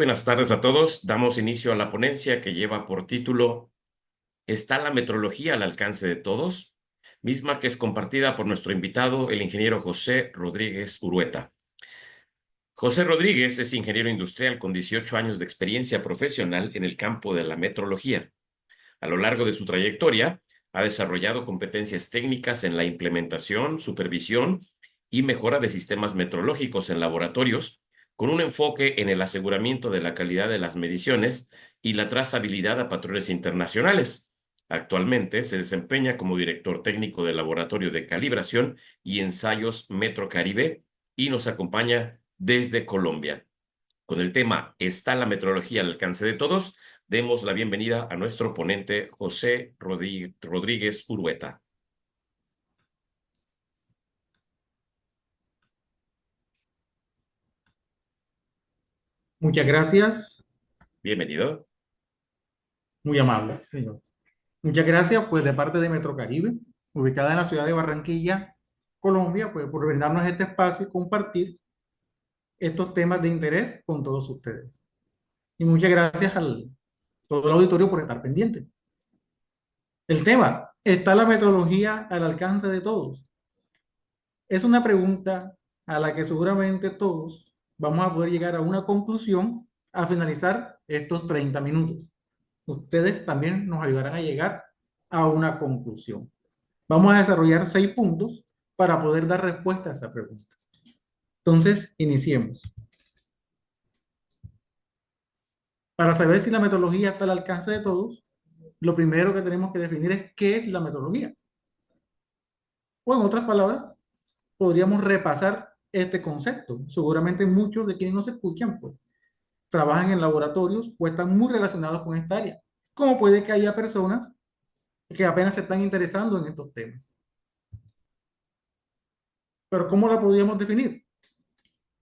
buenas tardes a todos. Damos inicio a la ponencia que lleva por título ¿Está la metrología al alcance de todos? Misma que es compartida por nuestro invitado, el ingeniero José Rodríguez Urueta. José Rodríguez es ingeniero industrial con 18 años de experiencia profesional en el campo de la metrología. A lo largo de su trayectoria, ha desarrollado competencias técnicas en la implementación, supervisión y mejora de sistemas metrológicos en laboratorios, con un enfoque en el aseguramiento de la calidad de las mediciones y la trazabilidad a patrones internacionales. Actualmente se desempeña como director técnico del Laboratorio de Calibración y Ensayos Metrocaribe y nos acompaña desde Colombia. Con el tema ¿Está la metrología al alcance de todos? Demos la bienvenida a nuestro ponente José Rodríguez Urueta. Muchas gracias, Bienvenido. muy amable, señor. Muchas gracias, pues, de parte de Metrocaribe, ubicada en la ciudad de Barranquilla, Colombia, pues, por brindarnos este espacio y compartir estos temas de interés con todos ustedes. Y muchas gracias al todo el auditorio por estar pendiente. El tema, ¿está la metrología al alcance de todos? Es una pregunta a la que seguramente todos vamos a poder llegar a una conclusión a finalizar estos 30 minutos. Ustedes también nos ayudarán a llegar a una conclusión. Vamos a desarrollar 6 puntos para poder dar respuesta a esa pregunta. Entonces, iniciemos. Para saber si la metodología está al alcance de todos, lo primero que tenemos que definir es qué es la metodología. O en otras palabras, podríamos repasar este concepto. Seguramente muchos de quienes nos escuchan, pues, trabajan en laboratorios o están muy relacionados con esta área. Como puede que haya personas que apenas se están interesando en estos temas. Pero ¿cómo la podríamos definir?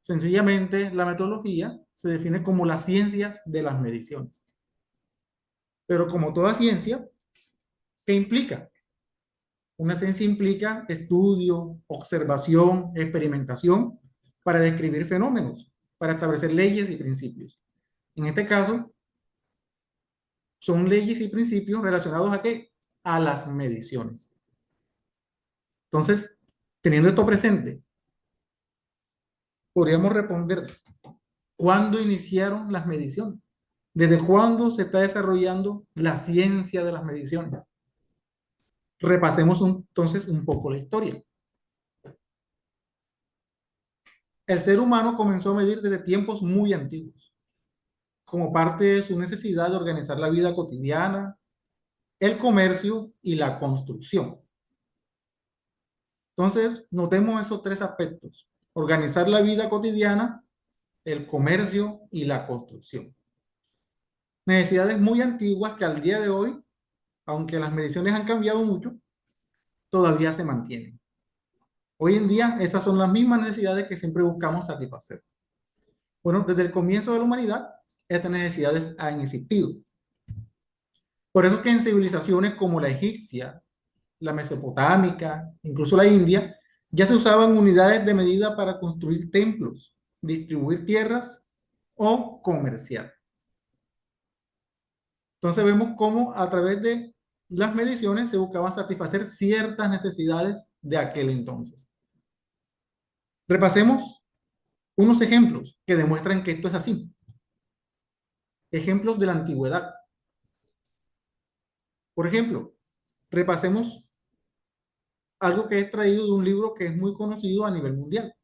Sencillamente, la metodología se define como las ciencias de las mediciones. Pero como toda ciencia, ¿qué implica? Una ciencia implica estudio, observación, experimentación para describir fenómenos, para establecer leyes y principios. En este caso, son leyes y principios relacionados ¿a qué? A las mediciones. Entonces, teniendo esto presente, podríamos responder, ¿cuándo iniciaron las mediciones? ¿Desde cuándo se está desarrollando la ciencia de las mediciones? Repasemos entonces un poco la historia. El ser humano comenzó a medir desde tiempos muy antiguos, como parte de su necesidad de organizar la vida cotidiana, el comercio y la construcción. Entonces, notemos esos 3 aspectos: organizar la vida cotidiana, el comercio y la construcción. Necesidades muy antiguas que al día de hoy, aunque las mediciones han cambiado mucho, todavía se mantienen. Hoy en día, esas son las mismas necesidades que siempre buscamos satisfacer. Bueno, desde el comienzo de la humanidad, estas necesidades han existido. Por eso es que en civilizaciones como la egipcia, la mesopotámica, incluso la India, ya se usaban unidades de medida para construir templos, distribuir tierras o comerciar. Entonces vemos cómo a través de las mediciones se buscaba satisfacer ciertas necesidades de aquel entonces. Repasemos unos ejemplos que demuestran que esto es así. Ejemplos de la antigüedad. Por ejemplo, repasemos algo que he extraído de un libro que es muy conocido a nivel mundial.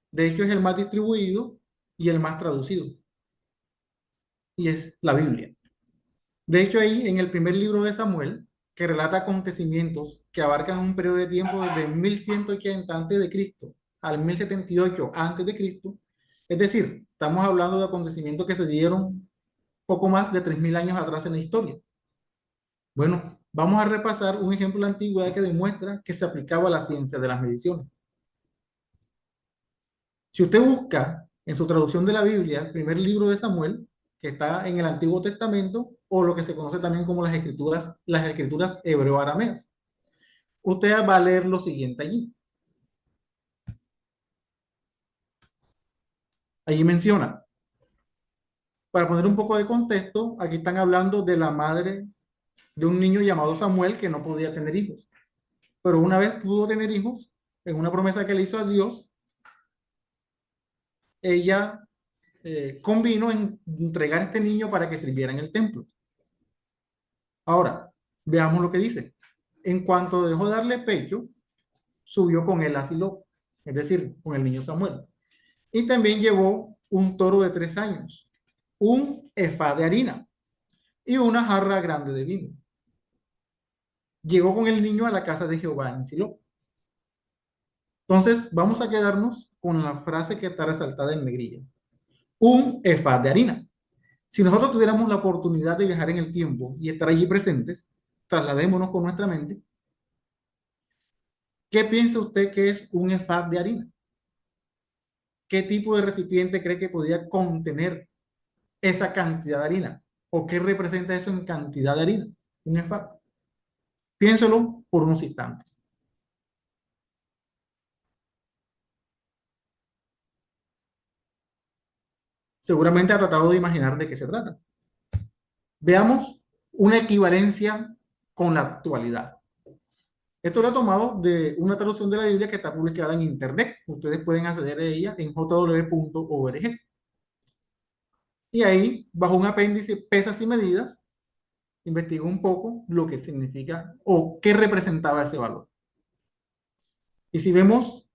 De hecho, es el más distribuido y el más traducido. Y es la Biblia. De hecho, ahí en el primer libro de Samuel, que relata acontecimientos que abarcan un periodo de tiempo desde 1180 a.C. al 1078 a.C., es decir, estamos hablando de acontecimientos que se dieron poco más de 3000 años atrás en la historia. Bueno, vamos a repasar un ejemplo de la antigüedad que demuestra que se aplicaba a la ciencia de las mediciones. Si usted busca en su traducción de la Biblia, el primer libro de Samuel, que está en el Antiguo Testamento, o lo que se conoce también como las escrituras hebreo-arameas, usted va a leer lo siguiente allí. Allí menciona, Para poner un poco de contexto, aquí están hablando de la madre de un niño llamado Samuel que no podía tener hijos. Pero una vez pudo tener hijos, en una promesa que le hizo a Dios, ella convino en entregar a este niño para que sirviera en el templo. Ahora, veamos lo que dice. En cuanto dejó de darle pecho, subió con él a Silo, es decir, con el niño Samuel. Y también llevó un toro de 3 años, un efá de harina y una jarra grande de vino. Llegó con el niño a la casa de Jehová en Silo. Entonces, vamos a quedarnos con la frase que está resaltada en negrilla. Un efá de harina. Si nosotros tuviéramos la oportunidad de viajar en el tiempo y estar allí presentes, trasladémonos con nuestra mente. ¿Qué piensa usted que es un efá de harina? ¿Qué tipo de recipiente cree que podía contener esa cantidad de harina? ¿O qué representa eso en cantidad de harina? Un efá. Piénselo por unos instantes. Seguramente ha tratado de imaginar de qué se trata. Veamos una equivalencia con la actualidad. Esto lo he tomado de una traducción de la Biblia que está publicada en Internet. Ustedes pueden acceder a ella en jw.org. Y ahí, bajo un apéndice pesas y medidas, investigo un poco lo que significa o qué representaba ese valor. Y si vemos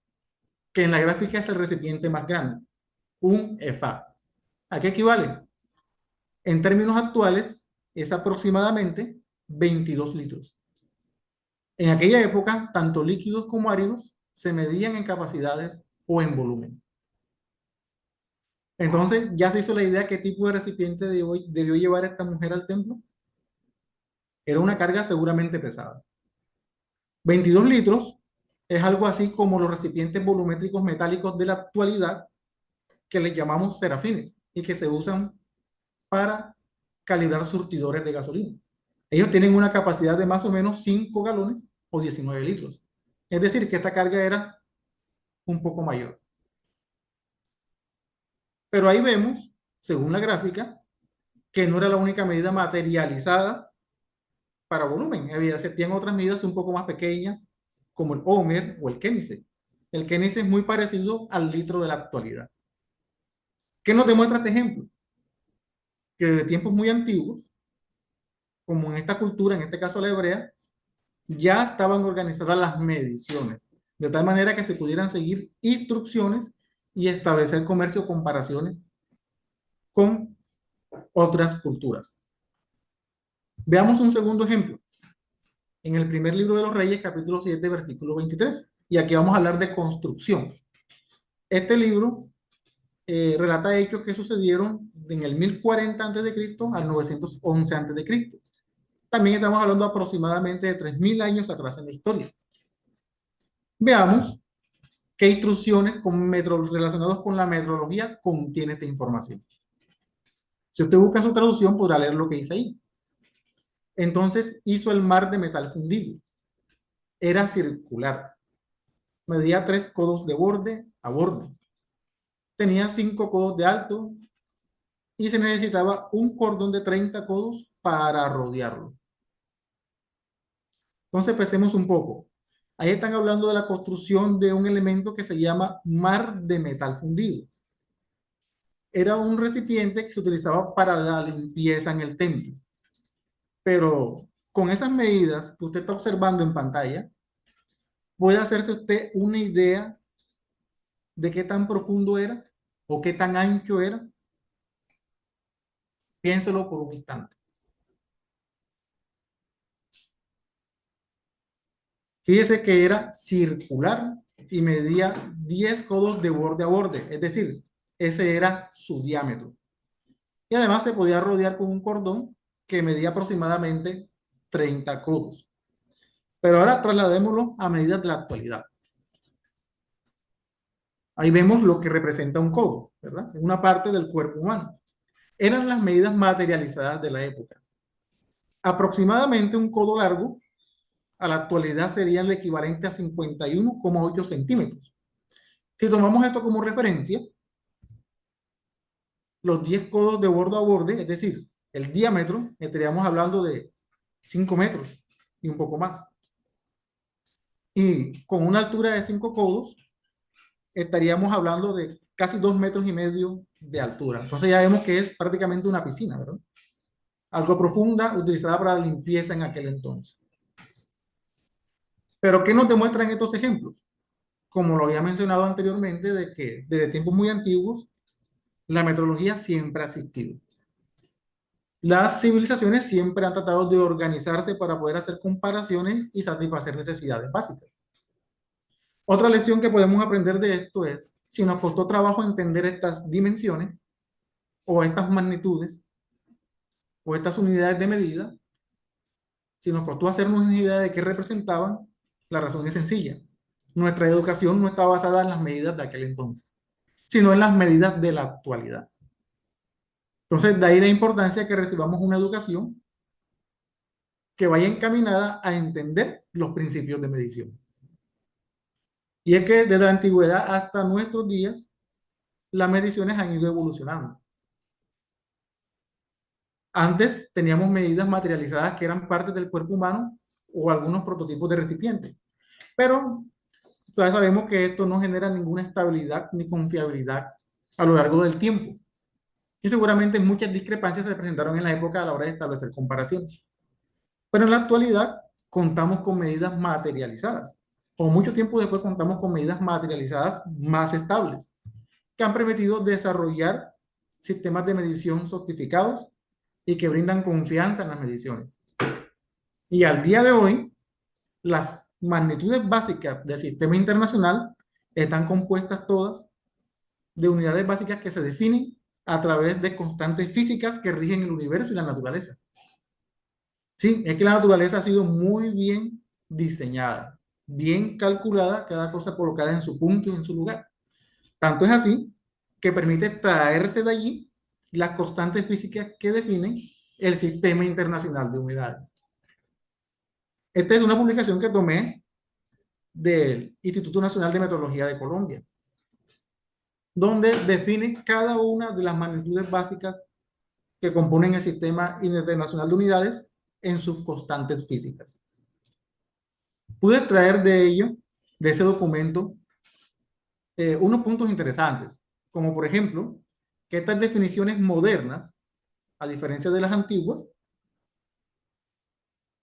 que en la gráfica es el recipiente más grande, un EFA, ¿a qué equivale? En términos actuales, es aproximadamente 22 litros. En aquella época, tanto líquidos como áridos se medían en capacidades o en volumen. Entonces, ya se hizo la idea qué tipo de recipiente debió llevar esta mujer al templo. Era una carga seguramente pesada. 22 litros es algo así como los recipientes volumétricos metálicos de la actualidad que les llamamos serafines y que se usan para calibrar surtidores de gasolina. Ellos tienen una capacidad de más o menos 5 galones o 19 litros. Es decir, que esta carga era un poco mayor. Pero ahí vemos, según la gráfica, que no era la única medida materializada para volumen. Tienen otras medidas un poco más pequeñas, como el Omer o el Kénice. El Kénice es muy parecido al litro de la actualidad. ¿Qué nos demuestra este ejemplo? Que desde tiempos muy antiguos, como en esta cultura, en este caso la hebrea, ya estaban organizadas las mediciones, de tal manera que se pudieran seguir instrucciones y establecer comercio o comparaciones con otras culturas. Veamos un segundo ejemplo. En el primer libro de los Reyes, capítulo 7, versículo 23. Y aquí vamos a hablar de construcción. Este libro relata hechos que sucedieron en el 1040 a.C. al 911 a.C. También estamos hablando aproximadamente de 3000 años atrás en la historia. Veamos qué instrucciones relacionadas con la metrología contiene esta información. Si usted busca su traducción, podrá leer lo que dice ahí. Entonces hizo el mar de metal fundido. Era circular. Medía 3 codos de borde a borde. Tenía 5 codos de alto y se necesitaba un cordón de 30 codos para rodearlo. Entonces pensemos un poco. Ahí están hablando de la construcción de un elemento que se llama mar de metal fundido. Era un recipiente que se utilizaba para la limpieza en el templo. Pero con esas medidas que usted está observando en pantalla, puede hacerse usted una idea de qué tan profundo era o qué tan ancho era. Piénselo por un instante. Fíjese que era circular y medía 10 codos de borde a borde, es decir, ese era su diámetro. Y además se podía rodear con un cordón que medía aproximadamente 30 codos. Pero ahora trasladémoslo a medidas de la actualidad. Ahí vemos lo que representa un codo, ¿verdad? Es una parte del cuerpo humano. Eran las medidas materializadas de la época. Aproximadamente un codo largo a la actualidad sería el equivalente a 51,8 centímetros. Si tomamos esto como referencia, los 10 codos de borde a borde, es decir, el diámetro, estaríamos hablando de 5 metros y un poco más. Y con una altura de 5 codos, estaríamos hablando de casi 2,5 metros de altura. Entonces ya vemos que es prácticamente una piscina, ¿verdad? Algo profunda, utilizada para la limpieza en aquel entonces. Pero ¿qué nos demuestran estos ejemplos? Como lo había mencionado anteriormente, de que desde tiempos muy antiguos, la metrología siempre ha existido. Las civilizaciones siempre han tratado de organizarse para poder hacer comparaciones y satisfacer necesidades básicas. Otra lección que podemos aprender de esto es, si nos costó trabajo entender estas dimensiones o estas magnitudes o estas unidades de medida, si nos costó hacernos una idea de qué representaban, la razón es sencilla. Nuestra educación no está basada en las medidas de aquel entonces, sino en las medidas de la actualidad. Entonces, de ahí la importancia que recibamos una educación que vaya encaminada a entender los principios de medición. Y es que desde la antigüedad hasta nuestros días, las mediciones han ido evolucionando. Antes teníamos medidas materializadas que eran partes del cuerpo humano o algunos prototipos de recipientes. Pero sabemos que esto no genera ninguna estabilidad ni confiabilidad a lo largo del tiempo. Y seguramente muchas discrepancias se presentaron en la época a la hora de establecer comparaciones. Pero en la actualidad contamos con medidas materializadas. O mucho tiempo después contamos con medidas materializadas más estables, que han permitido desarrollar sistemas de medición sofisticados y que brindan confianza en las mediciones. Y al día de hoy, las magnitudes básicas del sistema internacional están compuestas todas de unidades básicas que se definen a través de constantes físicas que rigen el universo y la naturaleza. Sí, es que la naturaleza ha sido muy bien diseñada, bien calculada, cada cosa colocada en su punto y en su lugar. Tanto es así que permite traerse de allí las constantes físicas que definen el Sistema Internacional de Unidades. Esta es una publicación que tomé del Instituto Nacional de Metrología de Colombia, donde define cada una de las magnitudes básicas que componen el Sistema Internacional de Unidades en sus constantes físicas. Pude traer de ello, de ese documento, unos puntos interesantes, como por ejemplo, que estas definiciones modernas, a diferencia de las antiguas,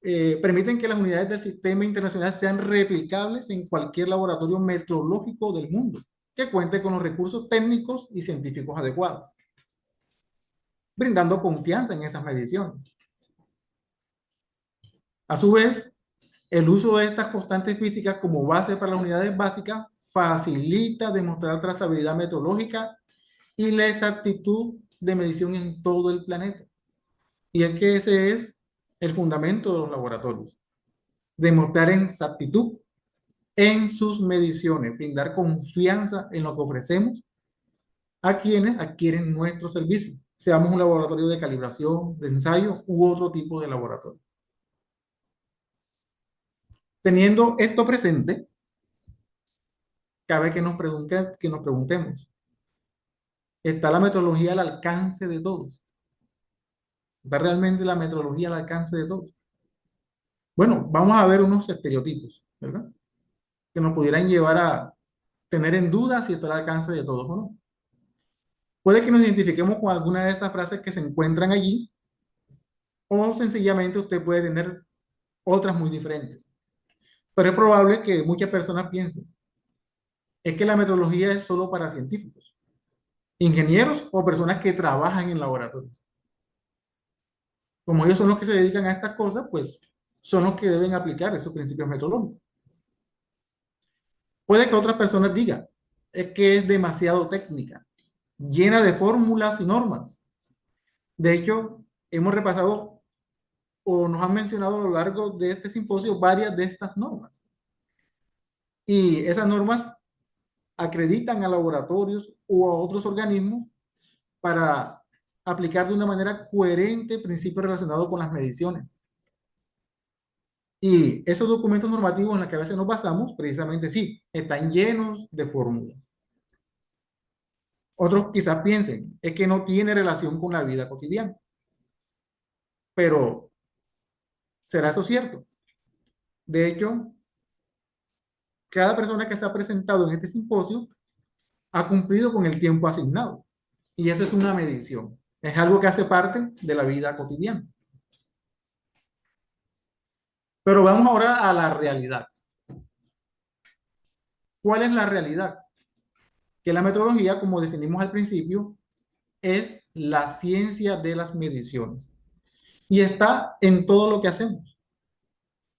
permiten que las unidades del sistema internacional sean replicables en cualquier laboratorio metrológico del mundo, que cuente con los recursos técnicos y científicos adecuados, brindando confianza en esas mediciones. A su vez, el uso de estas constantes físicas como base para las unidades básicas facilita demostrar trazabilidad metrológica y la exactitud de medición en todo el planeta. Y es que ese es el fundamento de los laboratorios. Demostrar exactitud en sus mediciones, brindar confianza en lo que ofrecemos a quienes adquieren nuestro servicio, seamos un laboratorio de calibración, de ensayo u otro tipo de laboratorio. Teniendo esto presente, cabe que nos preguntemos, ¿está la metrología al alcance de todos? ¿Está realmente la metrología al alcance de todos? Bueno, vamos a ver unos estereotipos, ¿verdad? Que nos pudieran llevar a tener en duda si está al alcance de todos o no. Puede que nos identifiquemos con alguna de esas frases que se encuentran allí, o sencillamente usted puede tener otras muy diferentes. Pero es probable que muchas personas piensen, es que la metrología es solo para científicos, ingenieros o personas que trabajan en laboratorios. Como ellos son los que se dedican a estas cosas, pues son los que deben aplicar esos principios metodológicos. Puede que otras personas digan, es que es demasiado técnica, llena de fórmulas y normas. De hecho, hemos repasado o nos han mencionado a lo largo de este simposio varias de estas normas. Y esas normas acreditan a laboratorios o a otros organismos para aplicar de una manera coherente principios relacionados con las mediciones. Y esos documentos normativos en los que a veces nos basamos, precisamente sí, están llenos de fórmulas. Otros quizás piensen, es que no tiene relación con la vida cotidiana. Pero, ¿será eso cierto? De hecho, cada persona que se ha presentado en este simposio ha cumplido con el tiempo asignado. Y eso es una medición. Es algo que hace parte de la vida cotidiana. Pero vamos ahora a la realidad. ¿Cuál es la realidad? Que la metodología, como definimos al principio, es la ciencia de las mediciones. Y está en todo lo que hacemos.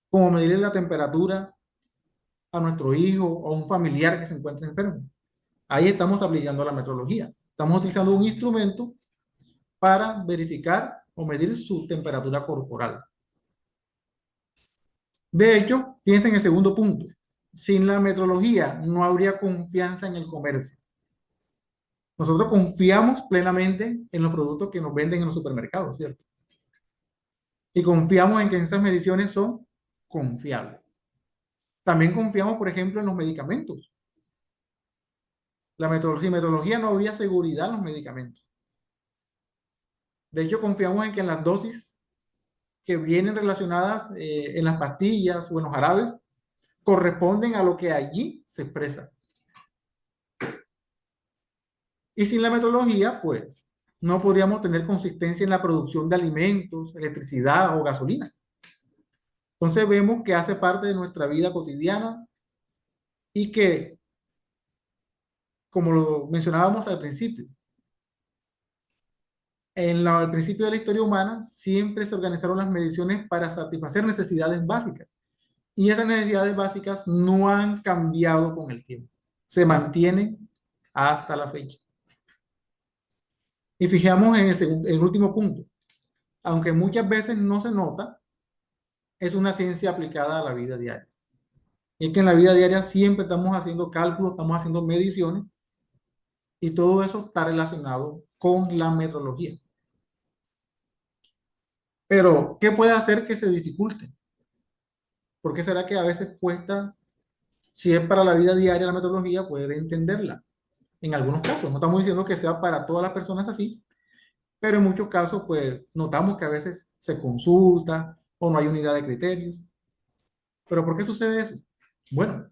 Como medir la temperatura a nuestro hijo o a un familiar que se encuentre enfermo. Ahí estamos aplicando la metodología. Estamos utilizando un instrumento para verificar o medir su temperatura corporal. De hecho, fíjense en el segundo punto. Sin la metrología no habría confianza en el comercio. Nosotros confiamos plenamente en los productos que nos venden en los supermercados, ¿cierto? Y confiamos en que esas mediciones son confiables. También confiamos, por ejemplo, en los medicamentos. Sin metrología no habría seguridad en los medicamentos. De hecho, confiamos en que en las dosis que vienen relacionadas en las pastillas o en los jarabes corresponden a lo que allí se expresa. Y sin la metodología, pues, no podríamos tener consistencia en la producción de alimentos, electricidad o gasolina. Entonces vemos que hace parte de nuestra vida cotidiana y que, como lo mencionábamos al principio, al principio de la historia humana siempre se organizaron las mediciones para satisfacer necesidades básicas. Y esas necesidades básicas no han cambiado con el tiempo. Se mantienen hasta la fecha. Y fijamos en el último punto. Aunque muchas veces no se nota, es una ciencia aplicada a la vida diaria. Y es que en la vida diaria siempre estamos haciendo cálculos, estamos haciendo mediciones y todo eso está relacionado con la metrología. Pero, ¿qué puede hacer que se dificulte? ¿Por qué será que a veces cuesta, si es para la vida diaria la metodología, puede entenderla? En algunos casos, no estamos diciendo que sea para todas las personas así, pero en muchos casos, pues notamos que a veces se consulta o no hay unidad de criterios. ¿Pero por qué sucede eso? Bueno,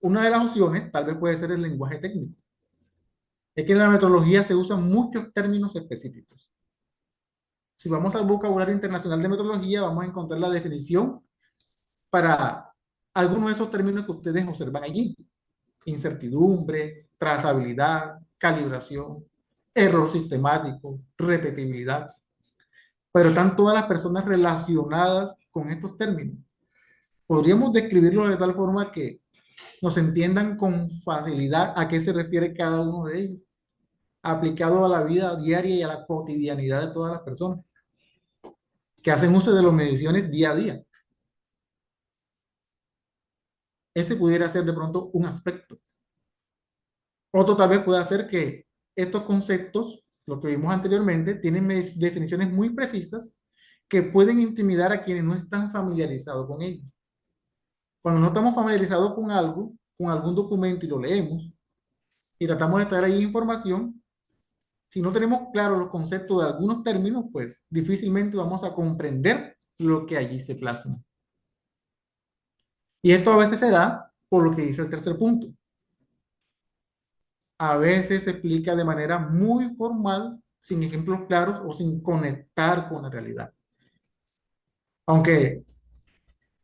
una de las opciones tal vez puede ser el lenguaje técnico. Es que en la metodología se usan muchos términos específicos. Si vamos al vocabulario internacional de metodología, vamos a encontrar la definición para algunos de esos términos que ustedes observan allí. Incertidumbre, trazabilidad, calibración, error sistemático, repetibilidad. Pero están todas las personas relacionadas con estos términos. Podríamos describirlos de tal forma que nos entiendan con facilidad a qué se refiere cada uno de ellos, aplicado a la vida diaria y a la cotidianidad de todas las personas que hacen uso de las mediciones día a día. Ese pudiera ser de pronto un aspecto. Otro tal vez pueda ser que estos conceptos, lo que vimos anteriormente, tienen definiciones muy precisas que pueden intimidar a quienes no están familiarizados con ellos. Cuando no estamos familiarizados con algo, con algún documento y lo leemos y tratamos de traer ahí información, si no tenemos claro los conceptos de algunos términos, pues difícilmente vamos a comprender lo que allí se plasma. Y esto a veces se da por lo que dice el tercer punto. A veces se explica de manera muy formal, sin ejemplos claros o sin conectar con la realidad. Aunque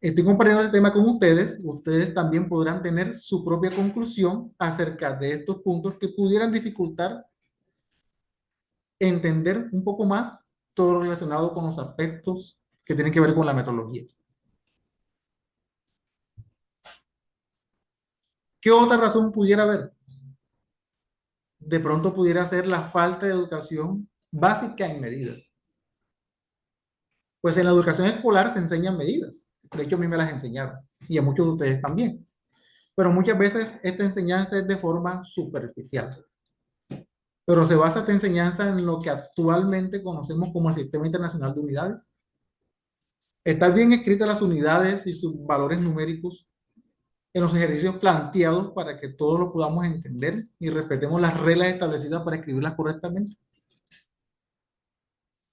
estoy compartiendo el tema con ustedes, ustedes también podrán tener su propia conclusión acerca de estos puntos que pudieran dificultar entender un poco más todo lo relacionado con los aspectos que tienen que ver con la metodología. ¿Qué otra razón pudiera haber? De pronto pudiera ser la falta de educación básica en medidas. Pues en la educación escolar se enseñan medidas. De hecho, a mí me las enseñaron y a muchos de ustedes también. Pero muchas veces esta enseñanza es de forma superficial. Pero se basa esta enseñanza en lo que actualmente conocemos como el Sistema Internacional de Unidades. ¿Están bien escritas las unidades y sus valores numéricos en los ejercicios planteados para que todos lo podamos entender y respetemos las reglas establecidas para escribirlas correctamente.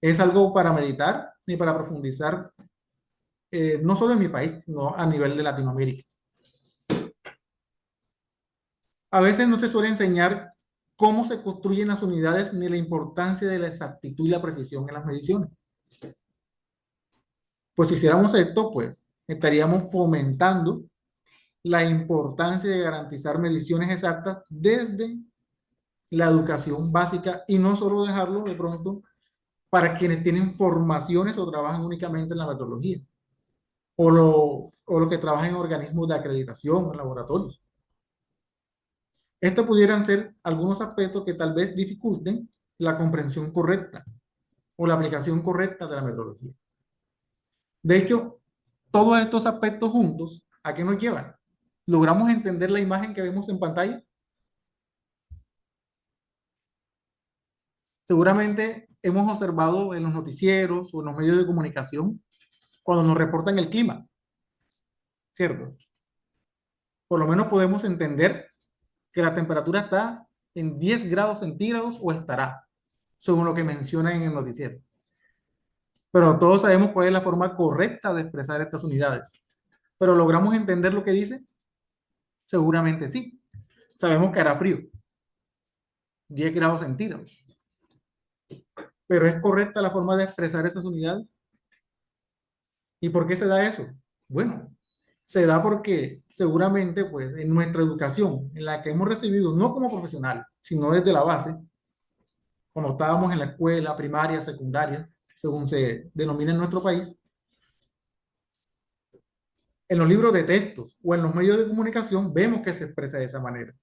Es algo para meditar y para profundizar, no solo en mi país, sino a nivel de Latinoamérica. A veces no se suele enseñar cómo se construyen las unidades ni la importancia de la exactitud y la precisión en las mediciones. Pues si hiciéramos esto, pues estaríamos fomentando la importancia de garantizar mediciones exactas desde la educación básica y no solo dejarlo de pronto para quienes tienen formaciones o trabajan únicamente en la metodología o lo que trabajan en organismos de acreditación, en laboratorios. Estos pudieran ser algunos aspectos que tal vez dificulten la comprensión correcta o la aplicación correcta de la metodología. De hecho, todos estos aspectos juntos, ¿a qué nos llevan? ¿Logramos entender la imagen que vemos en pantalla? Seguramente hemos observado en los noticieros o en los medios de comunicación cuando nos reportan el clima, ¿cierto? Por lo menos podemos entender que la temperatura está en 10 grados centígrados o estará, según lo que mencionan en el noticiero. Pero todos sabemos cuál es la forma correcta de expresar estas unidades. ¿Pero logramos entender lo que dice? Seguramente sí. Sabemos que hará frío, 10 grados centígrados. ¿Pero es correcta la forma de expresar esas unidades? ¿Y por qué se da eso? Bueno, se da porque seguramente pues en nuestra educación, en la que hemos recibido no como profesionales, sino desde la base, cuando estábamos en la escuela primaria, secundaria, según se denomina en nuestro país, en los libros de textos o en los medios de comunicación vemos que se expresa de esa manera.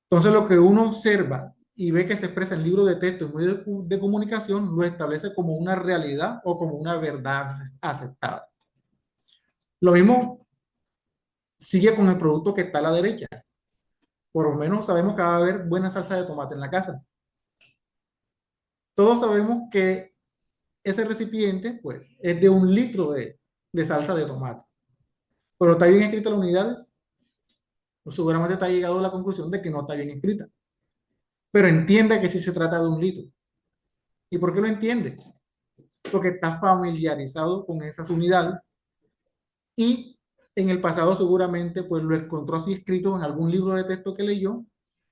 Entonces lo que uno observa y ve que se expresa en libros de texto y medios de comunicación lo establece como una realidad o como una verdad aceptada. Lo mismo sigue con el producto que está a la derecha. Por lo menos sabemos que va a haber buena salsa de tomate en la casa. Todos sabemos que ese recipiente pues, es de 1 litro de salsa de tomate. Pero ¿está bien escrita las unidades? Pues seguramente está llegado a la conclusión de que no está bien escrita. Pero entiende que sí se trata de 1 litro. ¿Y por qué lo entiende? Porque está familiarizado con esas unidades y en el pasado seguramente pues lo encontró así escrito en algún libro de texto que leyó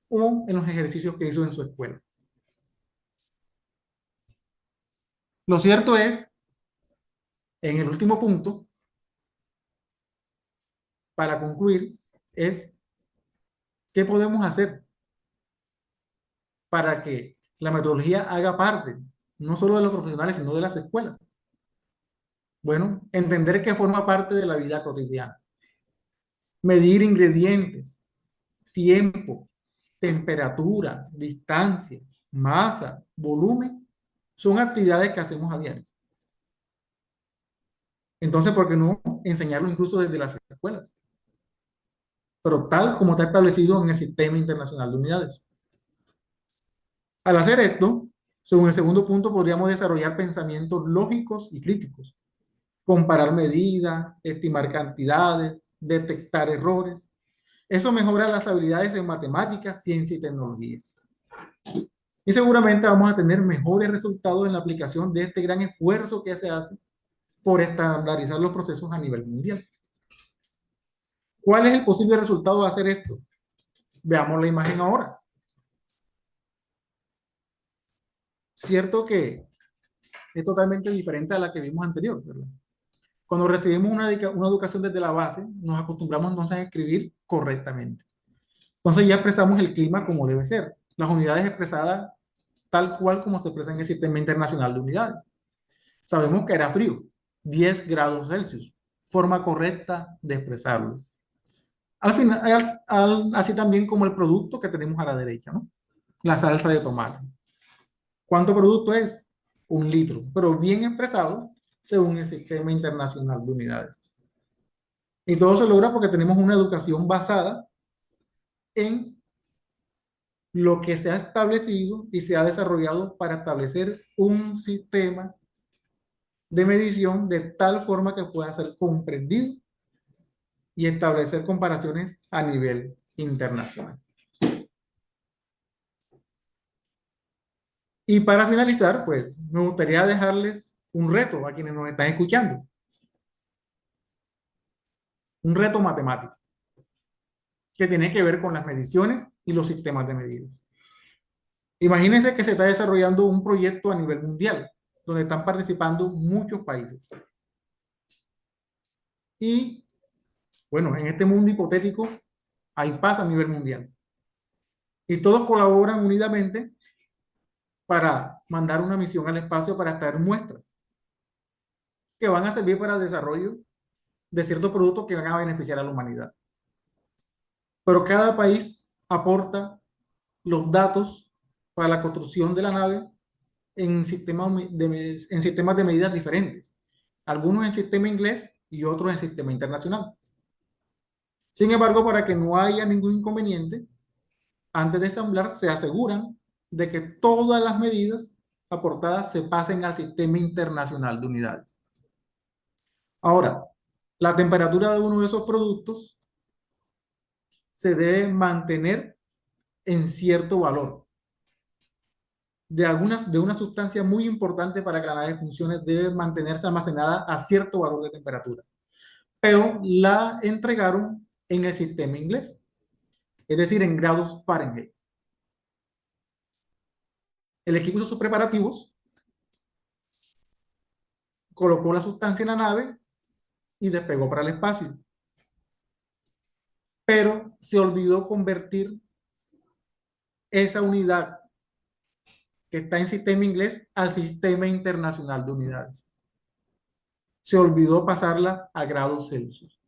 o en los ejercicios que hizo en su escuela. Lo cierto es, en el último punto, para concluir, es qué podemos hacer para que la metodología haga parte, no solo de los profesionales, sino de las escuelas. Bueno, entender que forma parte de la vida cotidiana. Medir ingredientes, tiempo, temperatura, distancia, masa, volumen, son actividades que hacemos a diario. Entonces, ¿por qué no enseñarlo incluso desde las escuelas? Pero tal como está establecido en el Sistema Internacional de Unidades. Al hacer esto, según el segundo punto, podríamos desarrollar pensamientos lógicos y críticos, comparar medidas, estimar cantidades, detectar errores. Eso mejora las habilidades en matemáticas, ciencia y tecnología. Y seguramente vamos a tener mejores resultados en la aplicación de este gran esfuerzo que se hace por estandarizar los procesos a nivel mundial. ¿Cuál es el posible resultado de hacer esto? Veamos la imagen ahora. Cierto que es totalmente diferente a la que vimos anterior, ¿verdad? Cuando recibimos una educación desde la base, nos acostumbramos entonces a escribir correctamente. Entonces ya expresamos el clima como debe ser. Las unidades expresadas tal cual como se expresa en el Sistema Internacional de Unidades. Sabemos que era frío, 10 grados Celsius, forma correcta de expresarlo. Al final, así también como el producto que tenemos a la derecha, ¿no? La salsa de tomate. ¿Cuánto producto es? 1 litro, pero bien expresado según el Sistema Internacional de Unidades. Y todo se logra porque tenemos una educación basada en lo que se ha establecido y se ha desarrollado para establecer un sistema de medición de tal forma que pueda ser comprendido y establecer comparaciones a nivel internacional. Y para finalizar, pues me gustaría dejarles un reto a quienes nos están escuchando, un reto matemático que tiene que ver con las mediciones y los sistemas de medidas. Imagínense que se está desarrollando un proyecto a nivel mundial, donde están participando muchos países. Y bueno, en este mundo hipotético hay paz a nivel mundial. Y todos colaboran unidamente para mandar una misión al espacio para extraer muestras que van a servir para el desarrollo de ciertos productos que van a beneficiar a la humanidad. Pero cada país aporta los datos para la construcción de la nave en sistemas de medidas diferentes. Algunos en sistema inglés y otros en sistema internacional. Sin embargo, para que no haya ningún inconveniente, antes de ensamblar se aseguran de que todas las medidas aportadas se pasen al sistema internacional de unidades. Ahora, la temperatura de uno de esos productos se debe mantener en cierto valor. De una sustancia muy importante para que la nave funcione debe mantenerse almacenada a cierto valor de temperatura. Pero la entregaron en el sistema inglés, es decir, en grados Fahrenheit. El equipo hizo sus preparativos, colocó la sustancia en la nave y despegó para el espacio. Pero se olvidó convertir esa unidad que está en sistema inglés al sistema internacional de unidades. Se olvidó pasarlas a grados Celsius.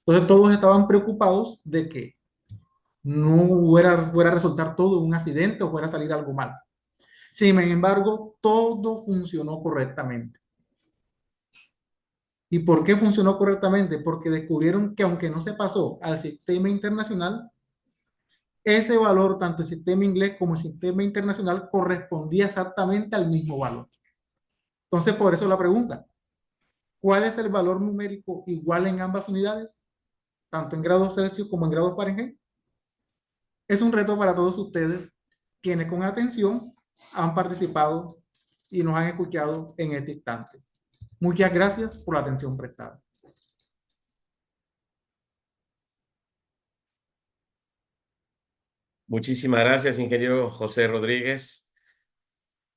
Entonces todos estaban preocupados de que no fuera a resultar todo un accidente o fuera a salir algo mal. Sin embargo, todo funcionó correctamente. ¿Y por qué funcionó correctamente? Porque descubrieron que aunque no se pasó al sistema internacional, ese valor, tanto el sistema inglés como el sistema internacional, correspondía exactamente al mismo valor. Entonces, por eso la pregunta, ¿cuál es el valor numérico igual en ambas unidades? Tanto en grados Celsius como en grados Fahrenheit. Es un reto para todos ustedes, quienes con atención han participado y nos han escuchado en este instante. Muchas gracias por la atención prestada. Muchísimas gracias, ingeniero José Rodríguez.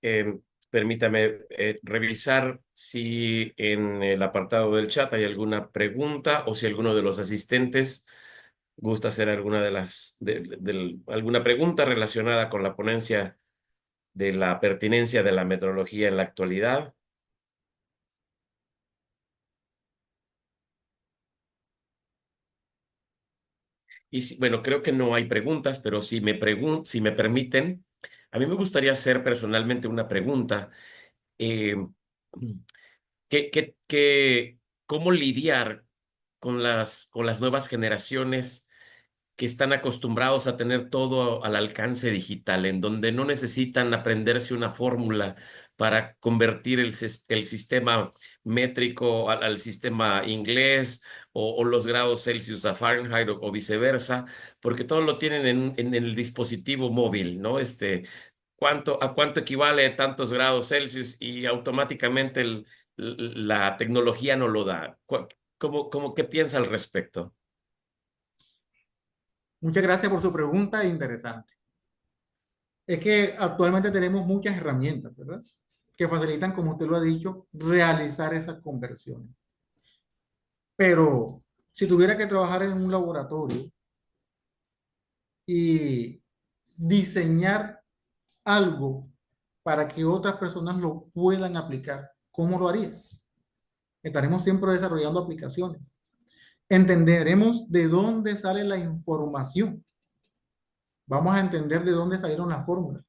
Eh, Permítame revisar si en el apartado del chat hay alguna pregunta o si alguno de los asistentes gusta hacer alguna alguna pregunta relacionada con la ponencia de la pertinencia de la metrología en la actualidad. Y bueno, creo que no hay preguntas, pero si me permiten, a mí me gustaría hacer personalmente una pregunta. Eh, ¿Cómo lidiar con con las nuevas generaciones que están acostumbrados a tener todo al alcance digital, en donde no necesitan aprenderse una fórmula para convertir el sistema métrico al sistema inglés o los grados Celsius a Fahrenheit o viceversa, porque todo lo tienen en el dispositivo móvil, ¿no? ¿A cuánto equivale tantos grados Celsius? Y automáticamente la tecnología no lo da. ¿Qué piensa al respecto? Muchas gracias por su pregunta, interesante. Es que actualmente tenemos muchas herramientas, ¿verdad? Que facilitan, como usted lo ha dicho, realizar esas conversiones. Pero si tuviera que trabajar en un laboratorio y diseñar algo para que otras personas lo puedan aplicar, ¿cómo lo haría? Estaremos siempre desarrollando aplicaciones. Entenderemos de dónde sale la información. Vamos a entender de dónde salieron las fórmulas.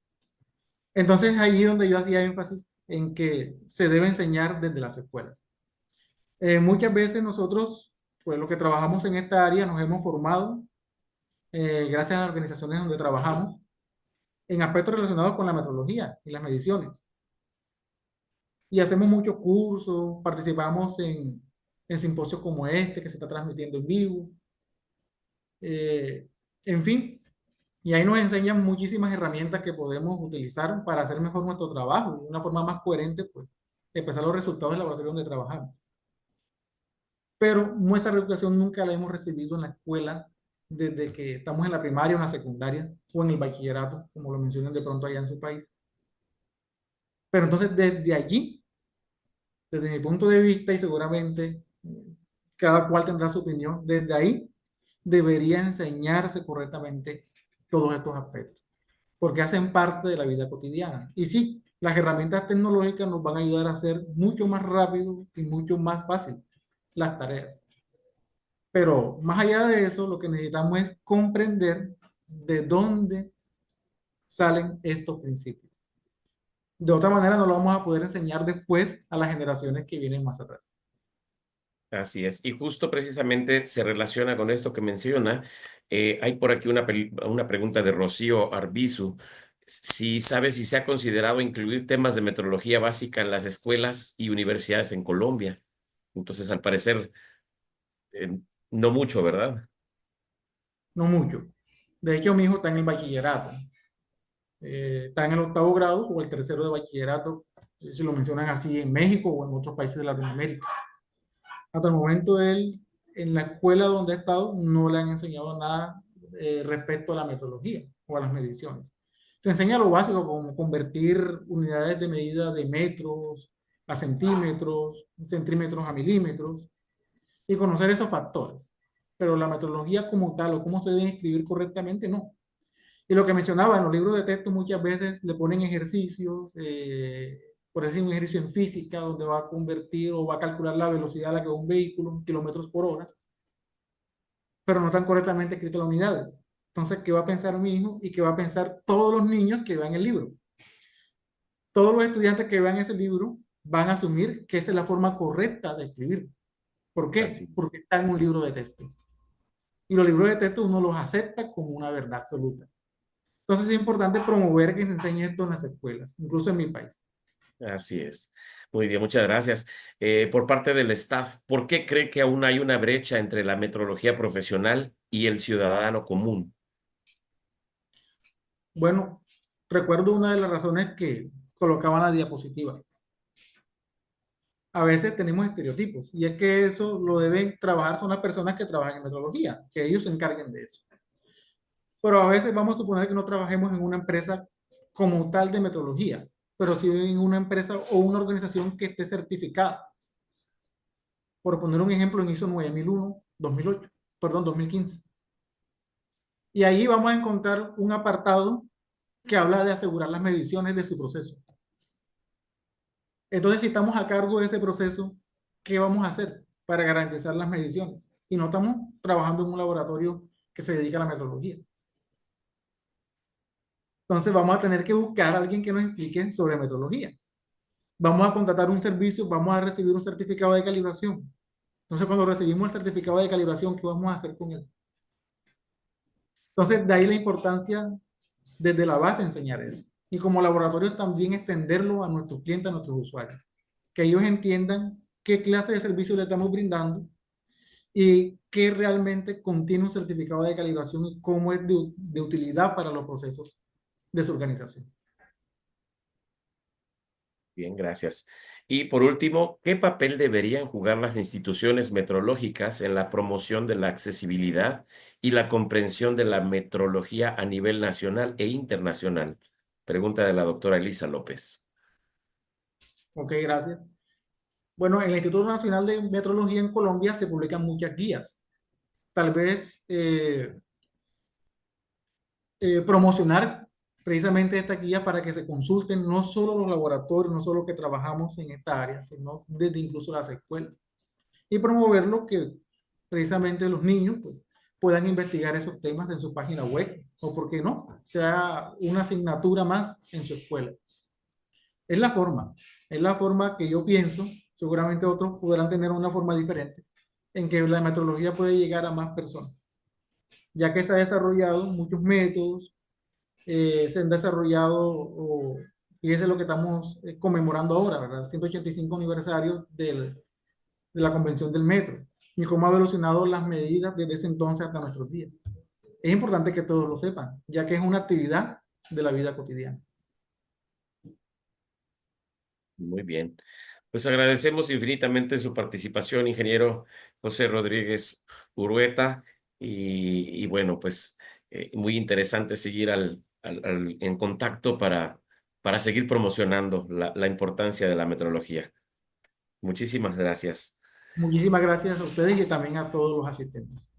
Entonces, ahí es donde yo hacía énfasis en que se debe enseñar desde las escuelas. Muchas veces nosotros, pues los que trabajamos en esta área, nos hemos formado, gracias a las organizaciones donde trabajamos, en aspectos relacionados con la metrología y las mediciones. Y hacemos muchos cursos, participamos en en simposios como este que se está transmitiendo en vivo, eh, en fin, y ahí nos enseñan muchísimas herramientas que podemos utilizar para hacer mejor nuestro trabajo y de una forma más coherente, pues, expresar los resultados del laboratorio donde trabajamos. Pero nuestra educación nunca la hemos recibido en la escuela desde que estamos en la primaria o en la secundaria o en el bachillerato, como lo mencionan de pronto allá en su país. Pero entonces desde allí, desde mi punto de vista y seguramente cada cual tendrá su opinión, desde ahí debería enseñarse correctamente todos estos aspectos, porque hacen parte de la vida cotidiana. Y sí, las herramientas tecnológicas nos van a ayudar a hacer mucho más rápido y mucho más fácil las tareas. Pero más allá de eso, lo que necesitamos es comprender de dónde salen estos principios. De otra manera, no lo vamos a poder enseñar después a las generaciones que vienen más atrás. Así es. Y justo precisamente se relaciona con esto que menciona. Hay por aquí una pregunta de Rocío Arbizu. Si sabe si se ha considerado incluir temas de metrología básica en las escuelas y universidades en Colombia. Entonces, al parecer, no mucho, ¿verdad? No mucho. De hecho, mi hijo está en el bachillerato. Está en el octavo grado o el tercero de bachillerato, si lo mencionan así en México o en otros países de Latinoamérica. Hasta el momento él, en la escuela donde ha estado, no le han enseñado nada respecto a la metrología o a las mediciones. Se enseña lo básico, como convertir unidades de medida de metros a centímetros, centímetros a milímetros, y conocer esos factores. Pero la metrología como tal, o cómo se debe escribir correctamente, no. Y lo que mencionaba, en los libros de texto muchas veces le ponen ejercicios, por decir un ejercicio en física, donde va a convertir o va a calcular la velocidad a la que va un vehículo, kilómetros por hora, pero no están correctamente escritas las unidades. Entonces, ¿qué va a pensar mi hijo y qué va a pensar todos los niños que vean el libro? Todos los estudiantes que vean ese libro van a asumir que esa es la forma correcta de escribir. ¿Por qué? Así es. Porque está en un libro de texto. Y los libros de texto uno los acepta como una verdad absoluta. Entonces es importante promover que se enseñe esto en las escuelas, incluso en mi país. Así es. Muy bien, muchas gracias. Por parte del staff, ¿por qué cree que aún hay una brecha entre la metrología profesional y el ciudadano común? Bueno, recuerdo una de las razones que colocaban la diapositiva. A veces tenemos estereotipos y es que eso lo deben trabajar son las personas que trabajan en metrología, que ellos se encarguen de eso. Pero a veces vamos a suponer que no trabajemos en una empresa como tal de metrología, pero sí en una empresa o una organización que esté certificada. Por poner un ejemplo, en ISO 9001, 2008, perdón, 2015. Y ahí vamos a encontrar un apartado que habla de asegurar las mediciones de su proceso. Entonces, si estamos a cargo de ese proceso, ¿qué vamos a hacer para garantizar las mediciones? Y no estamos trabajando en un laboratorio que se dedica a la metrología. Entonces, vamos a tener que buscar a alguien que nos explique sobre metrología. Vamos a contratar un servicio, vamos a recibir un certificado de calibración. Entonces, cuando recibimos el certificado de calibración, ¿qué vamos a hacer con él? Entonces, de ahí la importancia desde la base enseñar eso. Y como laboratorios también extenderlo a nuestros clientes, a nuestros usuarios. Que ellos entiendan qué clase de servicio le estamos brindando y qué realmente contiene un certificado de calibración y cómo es de utilidad para los procesos de su organización. Bien, gracias. Y por último, ¿qué papel deberían jugar las instituciones metrológicas en la promoción de la accesibilidad y la comprensión de la metrología a nivel nacional e internacional? Pregunta de la doctora Elisa López. Ok, gracias. Bueno, en el Instituto Nacional de Metrología en Colombia se publican muchas guías. Tal vez promocionar precisamente esta guía para que se consulten no solo los laboratorios, no solo los que trabajamos en esta área, sino desde incluso las escuelas. Y promoverlo que precisamente los niños pues, puedan investigar esos temas en su página web o, por qué no, sea una asignatura más en su escuela. Es es la forma que yo pienso, seguramente otros podrán tener una forma diferente, en que la metrología puede llegar a más personas, ya que se han desarrollado muchos métodos, se han desarrollado, fíjese lo que estamos conmemorando ahora, ¿verdad? 185 aniversario del de la Convención del Metro y cómo ha evolucionado las medidas desde ese entonces hasta nuestros días. Es importante que todos lo sepan, ya que es una actividad de la vida cotidiana. Muy bien. Pues agradecemos infinitamente su participación, ingeniero José Rodríguez Urueta. Y bueno, pues muy interesante seguir en contacto para seguir promocionando la importancia de la metrología. Muchísimas gracias. Muchísimas gracias a ustedes y también a todos los asistentes.